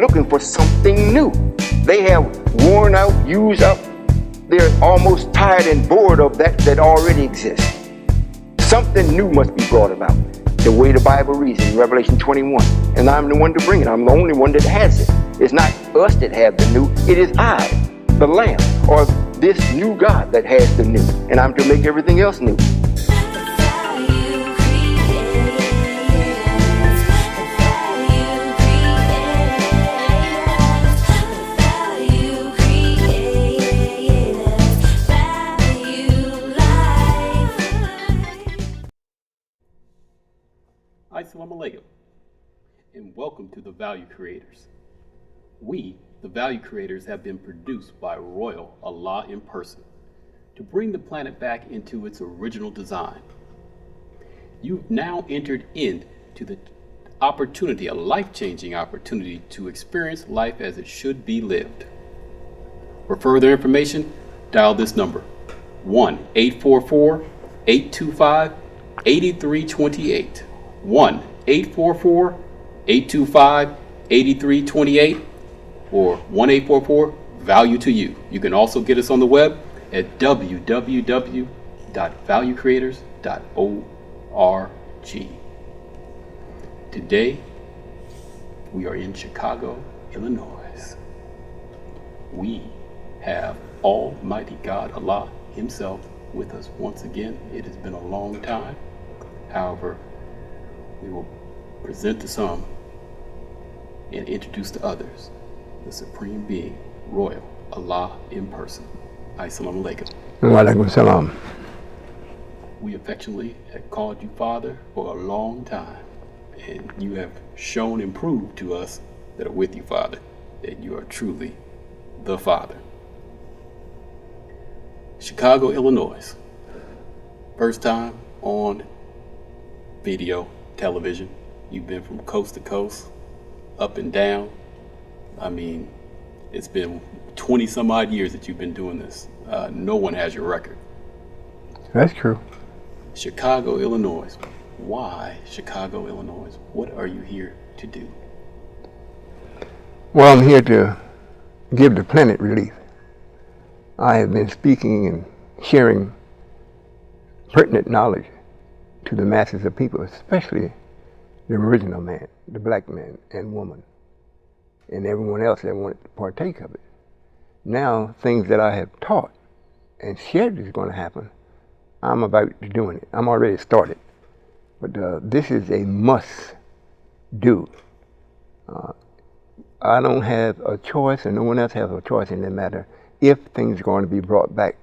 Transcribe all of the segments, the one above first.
looking for something new. They have worn out, used up. They're almost tired and bored of that already exists. Something new must be brought about. The way the Bible reads in Revelation 21. And I'm the one to bring it. I'm the only one that has it. It's not us that have the new. It is I, the Lamb, or this new God that has the new. And I'm to make everything else new. Assalamu alaikum, and welcome to the Value Creators. We, the Value Creators, have been produced by Royall, Allah in person, to bring the planet back into its original design. You've now entered into the opportunity, a life-changing opportunity, to experience life as it should be lived. For further information, dial this number, 1-844-825-8328. 1-844-825-8328 or 1-844-VALUE to you. You can also get us on the web at www.valuecreators.org. Today, we are in Chicago, Illinois. We have Almighty God, Allah Himself, with us once again. It has been a long time. However, we will present to some and introduce to others the Supreme Being, Royall, Allah in person. Assalamu alaikum. Wa alaikum salam. We affectionately have called you Father for a long time, and you have shown and proved to us that are with you, Father, that you are truly the Father. Chicago, Illinois. First time on video, television. You've been from coast to coast, up and down. I mean, it's been 20 some odd years that you've been doing this. No one has your record. That's true. Chicago, Illinois. Why Chicago, Illinois? What are you here to do? Well, I'm here to give the planet relief. I have been speaking and sharing pertinent knowledge to the masses of people, especially the original man, the black man and woman, and everyone else that wanted to partake of it. Now, things that I have taught and shared is going to happen. I'm about to doing it. I'm already started. But this is a must do. I don't have a choice, and no one else has a choice in that matter, if things are going to be brought back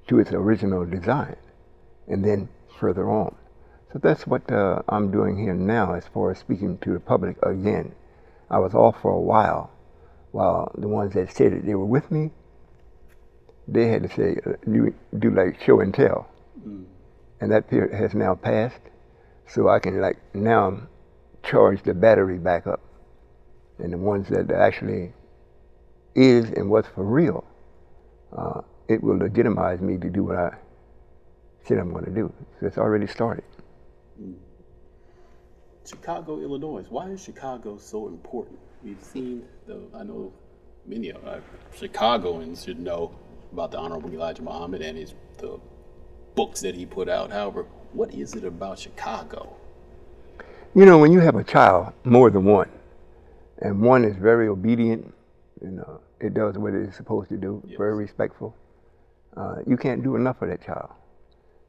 to its original design, and then further on. So that's what I'm doing here now as far as speaking to the public again. I was off for a while the ones that said that they were with me, they had to say, do like show and tell. And that period has now passed, so I can now charge the battery back up. And the ones that actually is and was for real, it will legitimize me to do what I said I'm going to do. So it's already started. Chicago, Illinois. Why is Chicago so important? We've seen, I know many of Chicagoans should know about the Honorable Elijah Muhammad and the books that he put out. However, what is it about Chicago? You know, when you have a child, more than one, and one is very obedient, it does what it's supposed to do, yes, very respectful, you can't do enough for that child.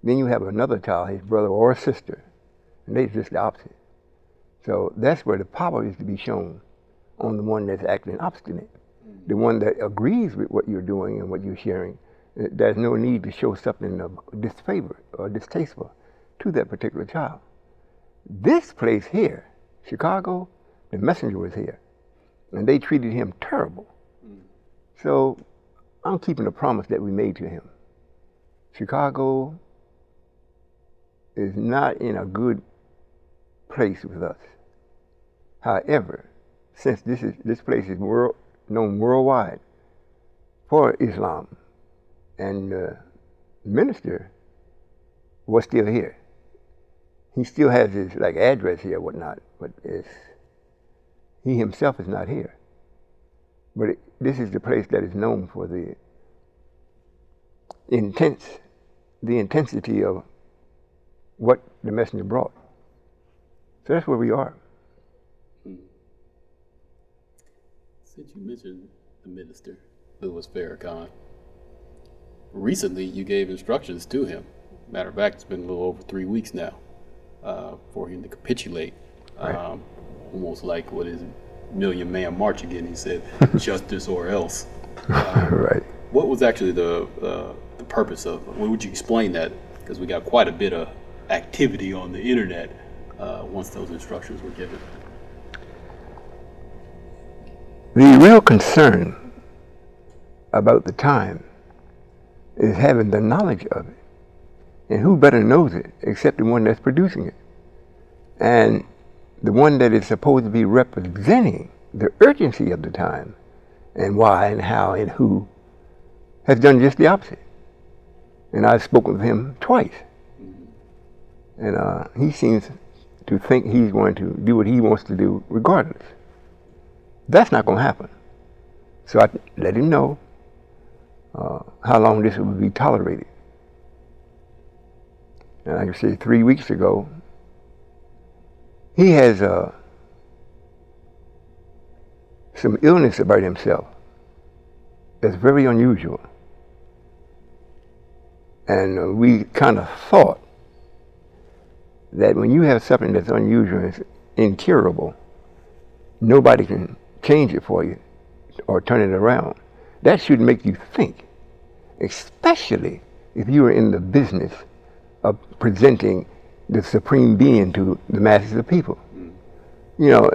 Then you have another child, his brother or sister, and they're just the opposite. So that's where the power is to be shown on the one that's acting obstinate. The one that agrees with what you're doing and what you're sharing. There's no need to show something of disfavor or distasteful to that particular child. This place here, Chicago, the messenger was here, and they treated him terrible. So I'm keeping the promise that we made to him. Chicago is not in a good place with us. However, since this place is known worldwide for Islam, and the minister was still here. He still has his address here, whatnot, but he himself is not here. But this is the place that is known for the intensity of what the messenger brought. So that's where we are. Since you mentioned the minister, Louis Farrakhan, recently you gave instructions to him. Matter of fact, it's been a little over 3 weeks now for him to capitulate. Right. Almost like what is Million Man March again. He said, "Justice or else." Right. What was actually the purpose of? Would you explain that? Because we got quite a bit of activity on the internet once those instructions were given. The real concern about the time is having the knowledge of it. And who better knows it except the one that's producing it? And the one that is supposed to be representing the urgency of the time and why and how and who has done just the opposite. And I've spoken with him twice. And he seems to think he's going to do what he wants to do regardless. That's not going to happen. So I let him know how long this would be tolerated. And like I say, 3 weeks ago, he has some illness about himself that's very unusual. And we kind of thought that when you have something that's unusual and it's incurable, nobody can change it for you or turn it around. That should make you think, especially if you are in the business of presenting the supreme being to the masses of people. You know,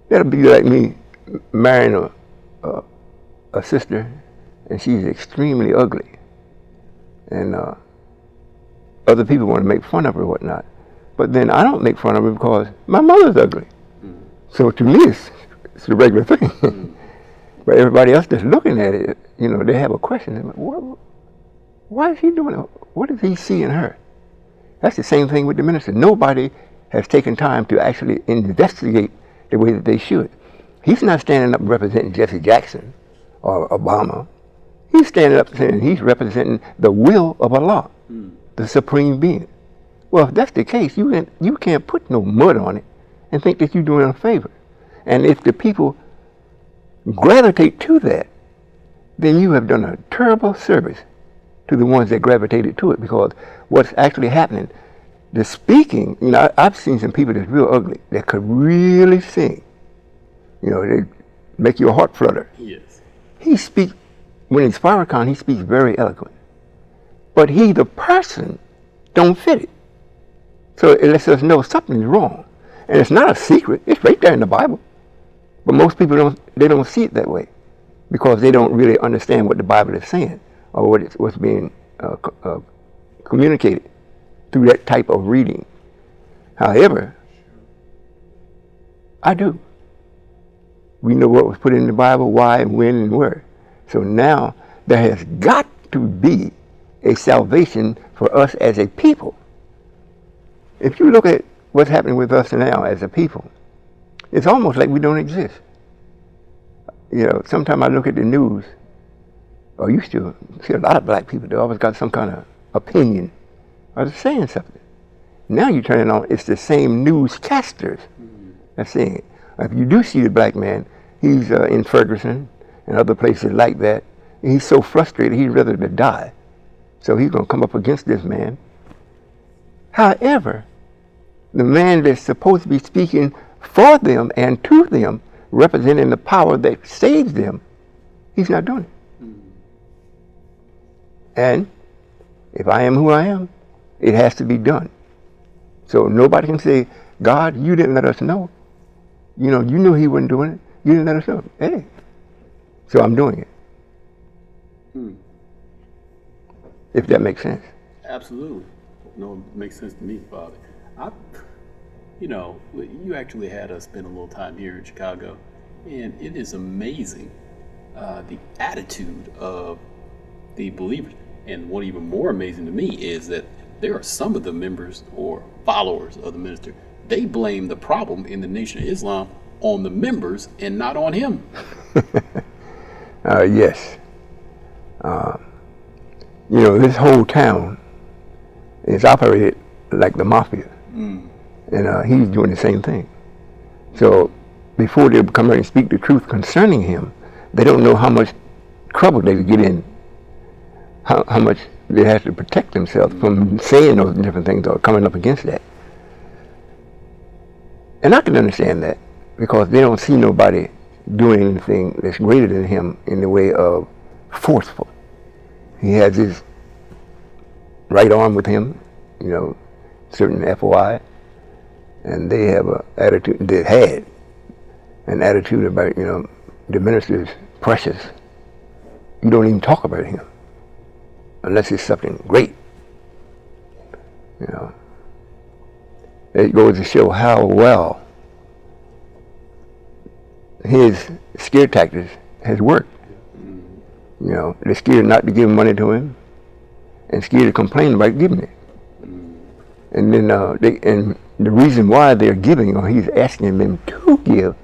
that'll be like me marrying a sister and she's extremely ugly. And other people want to make fun of her or whatnot. But then I don't make fun of her because my mother's ugly. So to me, it's a regular thing. But everybody else that's looking at it, you know, they have a question. They're like, why is he doing it? What does he see in her? That's the same thing with the minister. Nobody has taken time to actually investigate the way that they should. He's not standing up representing Jesse Jackson or Obama. He's standing up saying he's representing the will of Allah, the supreme being. Well, if that's the case, you can't put no mud on it and think that you're doing a favor. And if the people gravitate to that, then you have done a terrible service to the ones that gravitated to it, because what's actually happening, the speaking, you know, I've seen some people that's real ugly that could really sing. You know, they make your heart flutter. Yes. He speaks, when he's Farrakhan, he speaks very eloquent. But he, the person, don't fit it. So it lets us know something's wrong. And it's not a secret, it's right there in the Bible. But most people don't see it that way, because they don't really understand what the Bible is saying or what's being communicated through that type of reading. However, I do. We know what was put in the Bible, why and when and where. So now there has got to be a salvation for us as a people. If you look at what's happening with us now as a people, it's almost like we don't exist. You know, sometimes I look at the news, or used to see a lot of black people, they always got some kind of opinion, or they're saying something. Now you turn it on, it's the same newscasters that's saying it. If you do see the black man, he's in Ferguson and other places like that, and he's so frustrated, he'd rather to die. So he's going to come up against this man. However, the man that's supposed to be speaking for them and to them, representing the power that saves them, he's not doing it. And if I am who I am, it has to be done. So nobody can say, God, you didn't let us know. You know, you knew he wasn't doing it. You didn't let us know. Hey, so I'm doing it. If that makes sense. Absolutely. No, it makes sense to me, Father. You know, you actually had us spend a little time here in Chicago, and it is amazing the attitude of the believers. And what even more amazing to me is that there are some of the members or followers of the minister, they blame the problem in the Nation of Islam on the members and not on him. Yes. This whole town is operated like the mafia. And he's doing the same thing. So before they come out and speak the truth concerning him, they don't know how much trouble they could get in, how much they have to protect themselves from saying those different things or coming up against that. And I can understand that because they don't see nobody doing anything that's greater than him in the way of forceful. He has his right arm with him, certain FOI, and they have an attitude, they had an attitude about, the minister is precious. You don't even talk about him unless it's something great. It goes to show how well his scare tactics has worked. They're scared not to give money to him and scared to complain about giving it. And then and the reason why they're giving, or he's asking them to give,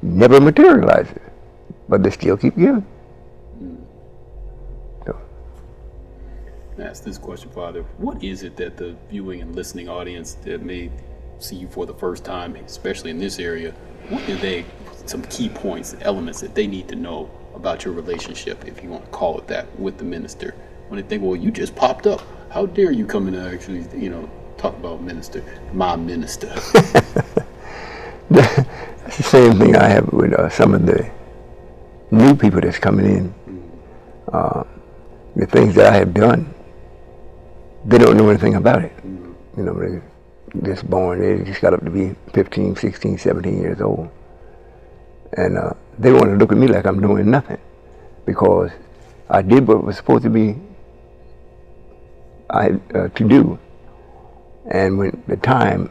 never materializes. But they still keep giving. So. Ask this question, Father. What is it that the viewing and listening audience that may see you for the first time, especially in this area, what are some key points, elements that they need to know about your relationship, if you want to call it that, with the minister? When they think, well, you just popped up. How dare you come in and actually, talk about minister, my minister? That's the same thing I have with some of the new people that's coming in. The things that I have done, they don't know anything about it. They're just born, they just got up to be 15, 16, 17 years old. And they want to look at me like I'm doing nothing because I did what was supposed to be to do. And when the time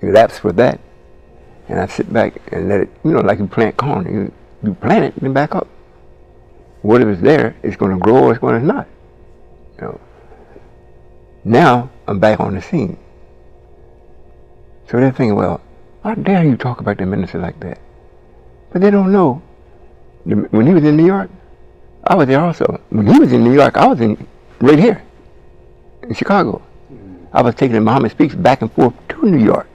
elapsed for that, and I sit back and let it, like you plant corn, you plant it and then back up. Whatever's there, it's going to grow or it's going to not. Now I'm back on the scene. So they're thinking, well, how dare you talk about the minister like that? But they don't know. When he was in New York, I was there also. When he was in New York, I was right here in Chicago. I was taking the Muhammad Speaks back and forth to New York.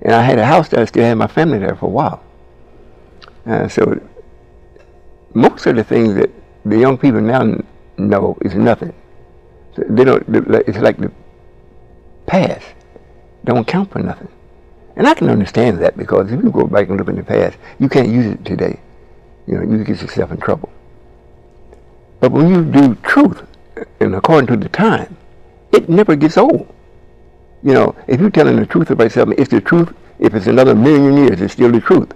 And I had a house there. I still had my family there for a while. So most of the things that the young people now know is nothing. So they don't. It's like the past don't count for nothing. And I can understand that because if you go back and look in the past, you can't use it today. You get yourself in trouble. But when you do truth, and according to the time, it never gets old. If you're telling the truth about something, it's the truth. If it's another million years, it's still the truth.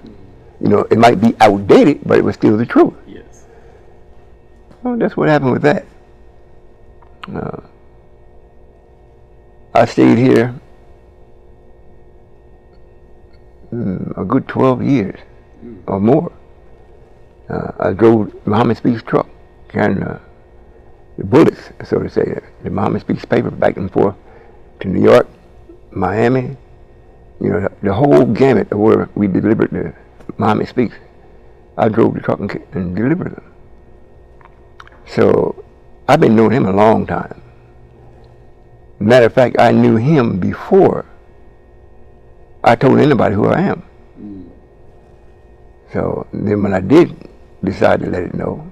It might be outdated, but it was still the truth. Yes. Well, that's what happened with that. I stayed here a good 12 years or more. I drove Muhammad Speaks truck, carrying the bullets, so to say, the Muhammad Speaks paper back and forth to New York, Miami, the whole gamut of where we delivered the Muhammad Speaks. I drove the truck and delivered them. So I've been knowing him a long time. Matter of fact, I knew him before I told anybody who I am. So then when I did decide to let it know,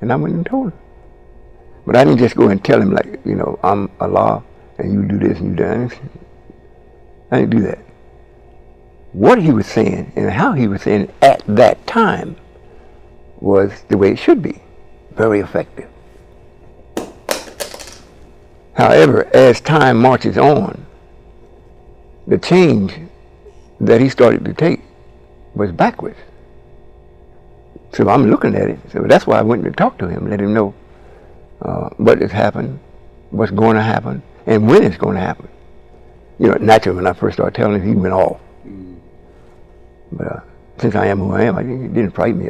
and I went and told him. But I didn't just go and tell him like, I'm Allah and you do this and you do that. I didn't do that. What he was saying and how he was saying it at that time was the way it should be. Very effective. However, as time marches on, the change that he started to take was backwards. So I'm looking at it. So that's why I went to talk to him, let him know what has happened, what's going to happen, and when it's going to happen. Naturally, when I first started telling him, he went off. But since I am who I am, it didn't frighten me.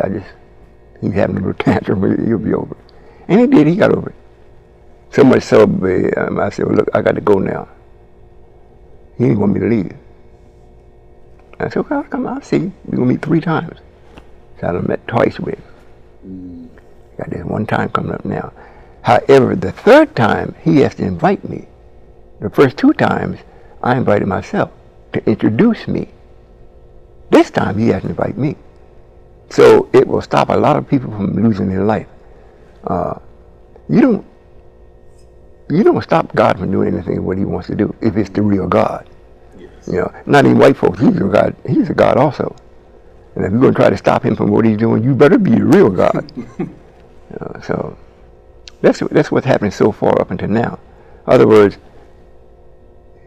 He's having a little tantrum, but he'll be over it. And he did, he got over it. So much so, I said, well, look, I got to go now. He didn't want me to leave. I said, well, come on, I'll see you. We're going to meet 3 times. So I done met twice with him. Got this one time coming up now. However, the 3rd time, he has to invite me. The first 2 times, I invited myself to introduce me. This time, he has to invite me. So it will stop a lot of people from losing their life. You don't stop God from doing anything what he wants to do if it's the real God. Yes. You know, not even white folks, he's a God. He's a God also. And if you're going to try to stop him from what he's doing, you better be the real God. So that's what's happening so far up until now. In other words,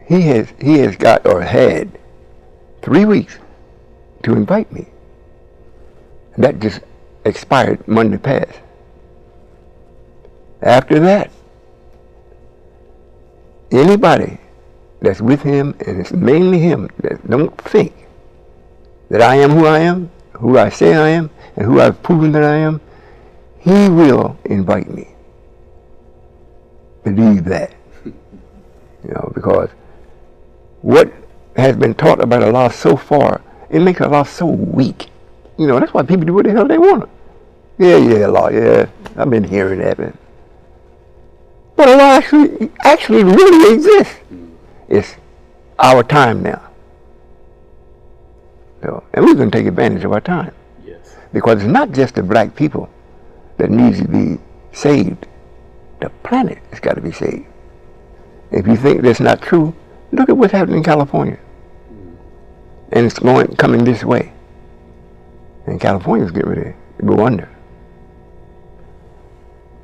he has got or had 3 weeks to invite me. And that just expired Monday past. After that, anybody that's with him, and it's mainly him, that don't think that I am who I am, who I say I am, and who I've proven that I am, he will invite me. Believe that. You know, because what has been taught about Allah so far, it makes Allah so weak. You know, that's why people do what the hell they want. Yeah, Allah, yeah, I've been hearing that. But Allah actually really exists. It's our time now. So, and we're going to take advantage of our time. Yes. Because it's not just the black people that needs to be saved. The planet has got to be saved. If you think that's not true, look at what's happening in California. And it's coming this way. And California's getting ready to go under.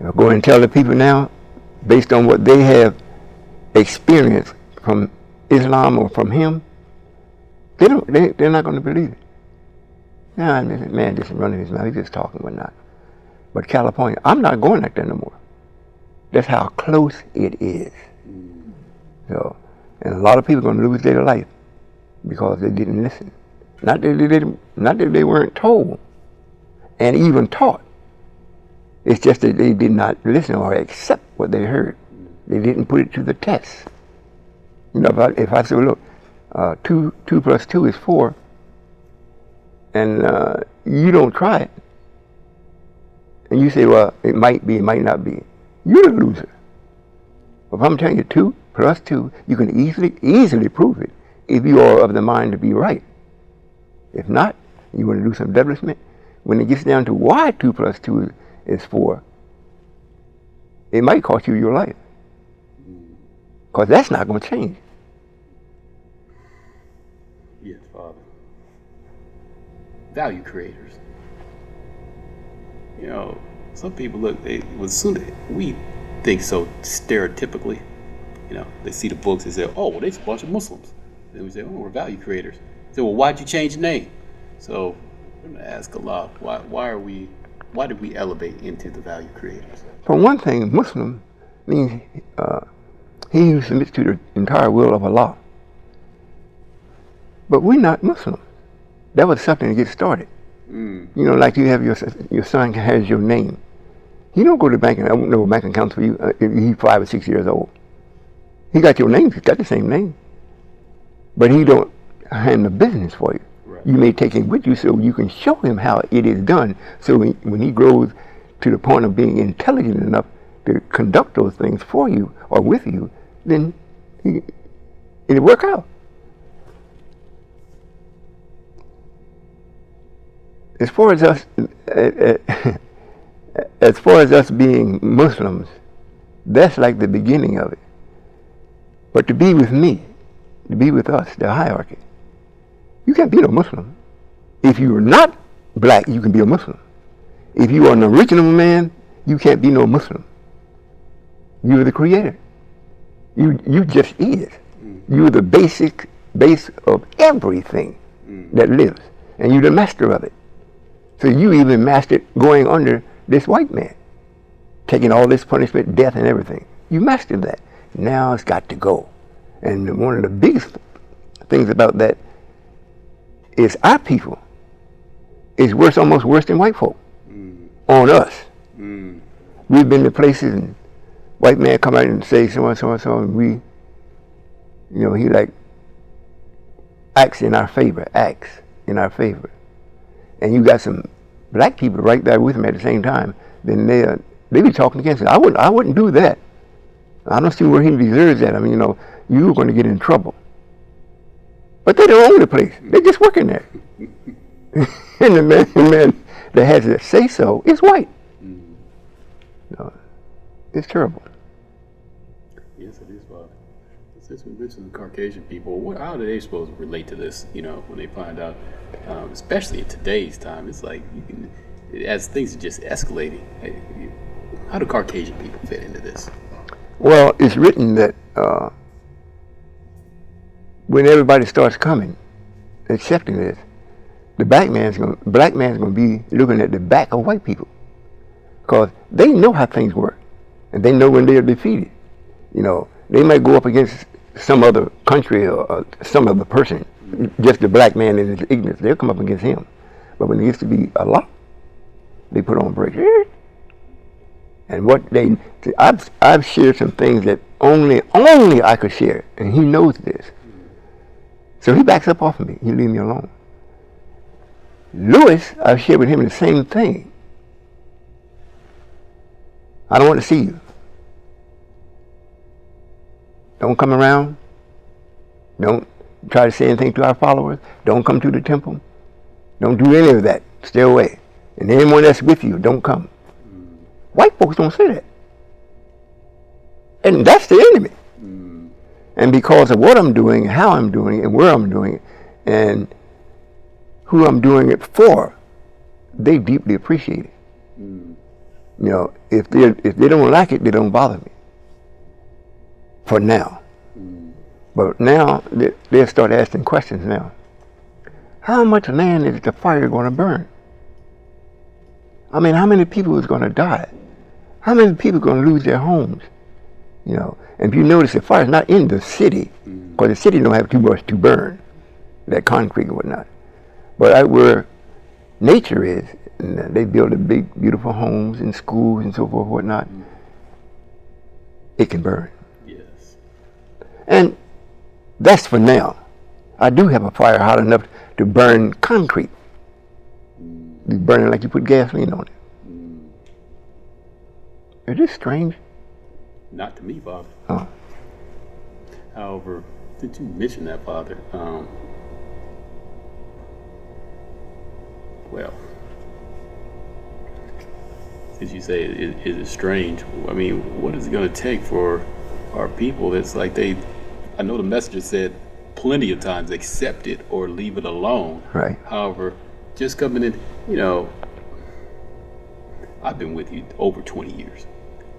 I'll go and tell the people now, based on what they have experienced from Islam or from him, they're not going to believe it. Nah, man just running his mouth, he's just talking whatnot. But California, I'm not going like that no more. That's how close it is. So, and a lot of people are going to lose their life because they didn't listen. Not that they weren't told and even taught. It's just that they did not listen or accept what they heard. They didn't put it to the test. You know, if I say, look, 2 plus 2 is 4, and you don't try it, and you say, well, it might be, it might not be, you're the loser. But if I'm telling you 2 plus 2, you can easily prove it if you are of the mind to be right. If not, you want to do some establishment. When it gets down to why 2 plus 2 is 4, it might cost you your life. Because that's not going to change. Yes, Father. Value creators. You know, some people we think so stereotypically. You know, they see the books and say, oh, well, they're a bunch of Muslims. Then we say, oh, we're value creators. They say, well, why'd you change the name? So I'm going to ask Allah, why did we elevate into the value creators? For one thing, Muslim means he who submits to the entire will of Allah. But we're not Muslims. That was something to get started. You know, like you have your son has your name. He don't go to the bank and open no bank accounts for you if he's 5 or 6 years old. He got your name. He's got the same name. But he don't handle business for you. Right. You may take him with you so you can show him how it is done. So when he grows to the point of being intelligent enough to conduct those things for you or with you, then it'll work out. As far as us being Muslims, that's like the beginning of it. But to be with me, to be with us, the hierarchy, you can't be no Muslim. If you're not black, you can be a Muslim. If you are an original man, you can't be no Muslim. You're the creator. You just is. You're the base of everything that lives. And you're the master of it. So you even mastered going under this white man, taking all this punishment, death and everything. You mastered that. Now it's got to go. And one of the biggest things about that is our people is almost worse than white folk on us. We've been to places and white man come out and say so and so and so, and we, you know, he like, acts in our favor, and you got some black people right there with them at the same time, then they be talking against it. I wouldn't do that. I don't see where he deserves that. I mean, you're going to get in trouble. But they don't own the place. They're just working there. And the man that has to say so is white. It's terrible. Yes, it is, Bob. Since we mentioned the Caucasian people, how are they supposed to relate to this? When they find out, especially in today's time, it's like as things are just escalating. How do Caucasian people fit into this? Well, it's written that when everybody starts coming, accepting this, the black man's going to be looking at the back of white people, because they know how things work, and they know when they are defeated. They might go up against some other country or some other person, just the black man in his ignorance. They'll come up against him. But when it gets to be a lot, they put on brakes. And I've shared some things that only I could share, and he knows this. So he backs up off of me. He leave me alone. Lewis, I've shared with him the same thing. I don't want to see you. Don't come around. Don't try to say anything to our followers. Don't come to the temple. Don't do any of that. Stay away. And anyone that's with you, don't come. White folks don't say that. And that's the enemy. And because of what I'm doing, how I'm doing it, and where I'm doing it, and who I'm doing it for, they deeply appreciate it. If they don't like it, they don't bother me. For now. But now, they'll start asking questions now. How much land is the fire going to burn? I mean, how many people is going to die? How many people are going to lose their homes? And if you notice, the fire's not in the city, because the city don't have too much to burn, that concrete and whatnot. But out where nature is, and they build the big, beautiful homes and schools and so forth, whatnot, it can burn. Yes. And that's for now. I do have a fire hot enough to burn concrete. You burn it like you put gasoline on it. Is this strange? Not to me, Father. Oh. However, did you mention that, Father? Well, since you say it is strange, I mean, what is it going to take for our people? It's like I know the messenger said plenty of times, accept it or leave it alone. Right. However, just coming in, I've been with you over 20 years.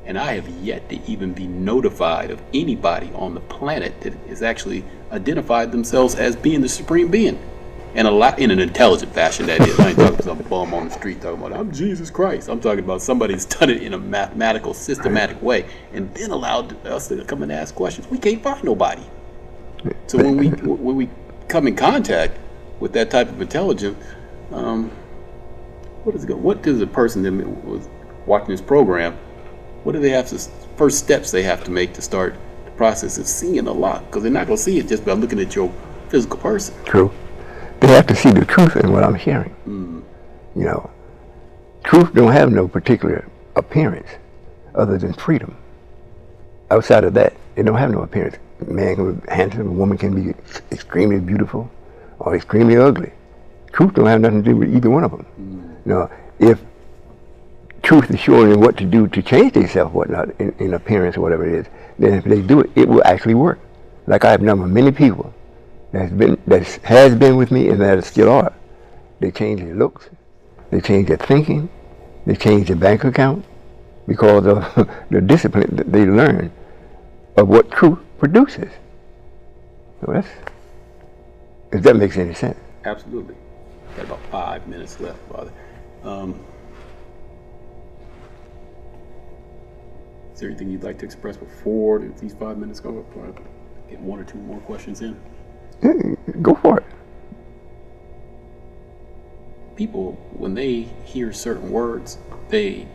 And I have yet to even be notified of anybody on the planet that has actually identified themselves as being the supreme being. And in an intelligent fashion, that is. I ain't talking to some bum on the street talking about, I'm Jesus Christ. I'm talking about somebody who's done it in a mathematical, systematic way, and then allowed us to come and ask questions. We can't find nobody. So when we come in contact with that type of intelligence, what does a person that was watching this program, what do they have to, first steps they have to make to start the process of seeing a lot? Because they're not going to see it just by looking at your physical person. True. They have to see the truth in what I'm hearing. Truth don't have no particular appearance other than freedom. Outside of that, it don't have no appearance. A man can be handsome, a woman can be extremely beautiful or extremely ugly. Truth don't have nothing to do with either one of them. If truth is showing them what to do to change themselves, whatnot, in appearance or whatever it is, then if they do it, it will actually work. Like I've known many people that has been with me and that still are. They change their looks, they change their thinking, they change their bank account because of the discipline that they learn of what truth produces. So if that makes any sense. Absolutely. Got about 5 minutes left, Father. Is there anything you'd like to express before these 5 minutes go up? Or get one or two more questions in? Go for it. People, when they hear certain words, they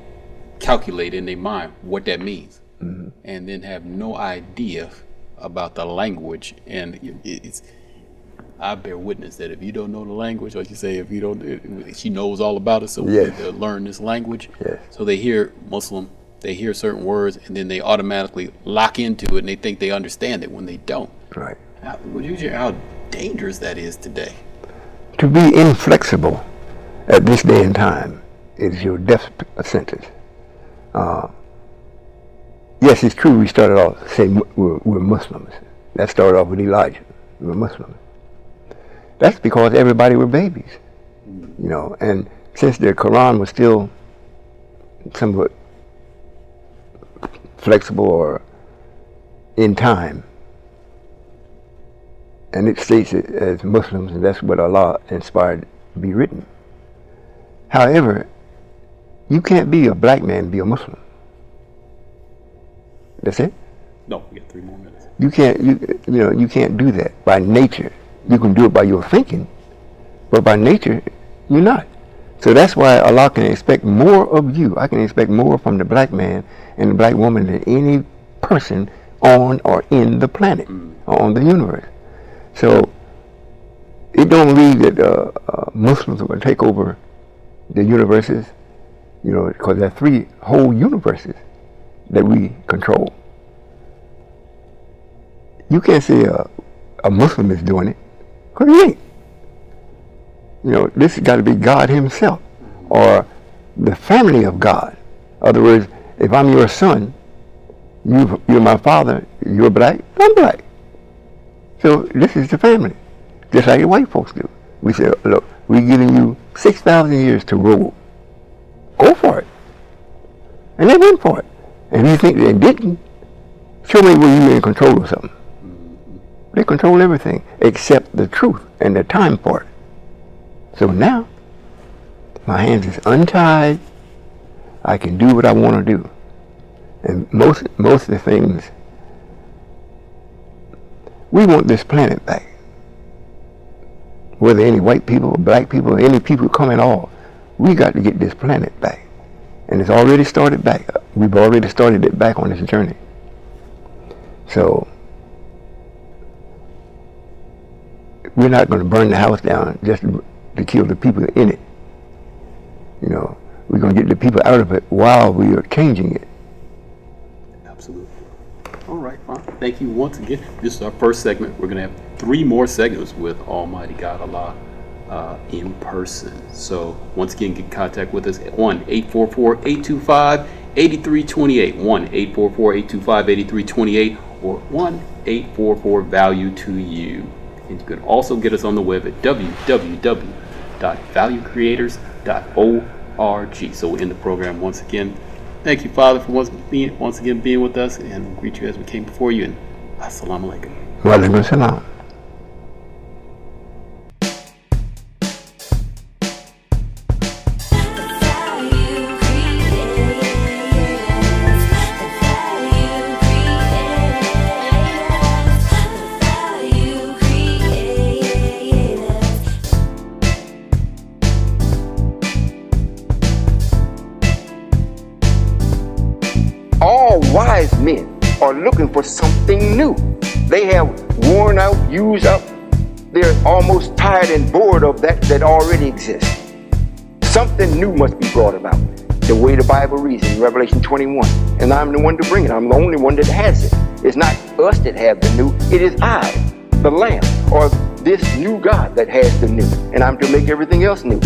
calculate in their mind what that means, and then have no idea about the language. And I bear witness that if you don't know the language, like you say, if you don't, she knows all about it, so we Yes. need to learn this language. Yes. So they hear Muslim, they hear certain words, and then they automatically lock into it, and they think they understand it when they don't. Right. Would you share how dangerous that is today? To be inflexible at this day and time is your death sentence. Yes, it's true. We started off saying we're Muslims. That started off with Elijah. We're Muslims. That's because everybody were babies, you know. And since the Quran was still somewhat flexible or in time, and it states it as Muslims, and that's what Allah inspired to be written. However, you can't be a black man and be a Muslim. That's it. No, we got 3 more minutes. You can't. You can't do that by nature. You can do it by your thinking, but by nature, you're not. So that's why Allah can expect more of you. I can expect more from the black man and the black woman than any person on or in the planet or on the universe. So it don't mean that Muslims are going to take over the universes, you know, because there are 3 whole universes that we control. You can't say a Muslim is doing it, because he ain't. You know, this has got to be God himself, or the family of God. In other words, if I'm your son, you're my father, you're black, I'm black. So this is the family, just like the white folks do. We say, look, we're giving you 6,000 years to rule. Go for it. And they went for it. And if you think they didn't, show me where you're in control of something. They control everything except the truth and the time part. So now, my hands is untied. I can do what I want to do. And most of the things, we want this planet back. Whether any white people or black people or any people come at all, we got to get this planet back. And it's already started back. We've already started it back on this journey. So, we're not going to burn the house down just to kill the people in it. You know, we're going to get the people out of it while we are changing it. Absolutely. All right, fine. Thank you once again. This is our first segment. We're going to have 3 more segments with Almighty God Allah in person. So once again, get in contact with us at 1-844-825-8328, 1-844-825-8328, or 1-844-VALUE-TO-YOU. And you can also get us on the web at www.valuecreators.org. So we'll end the program once again. Thank you, Father, for once again being with us, and we'll greet you as we came before you. And assalamu alaikum. Wa alaikum salam. All wise men are looking for something new. They have worn out, used up. They're almost tired and bored of that already exists. Something new must be brought about. The way the Bible reads in Revelation 21. And I'm the one to bring it. I'm the only one that has it. It's not us that have the new. It is I, the Lamb, or this new God that has the new. And I'm to make everything else new.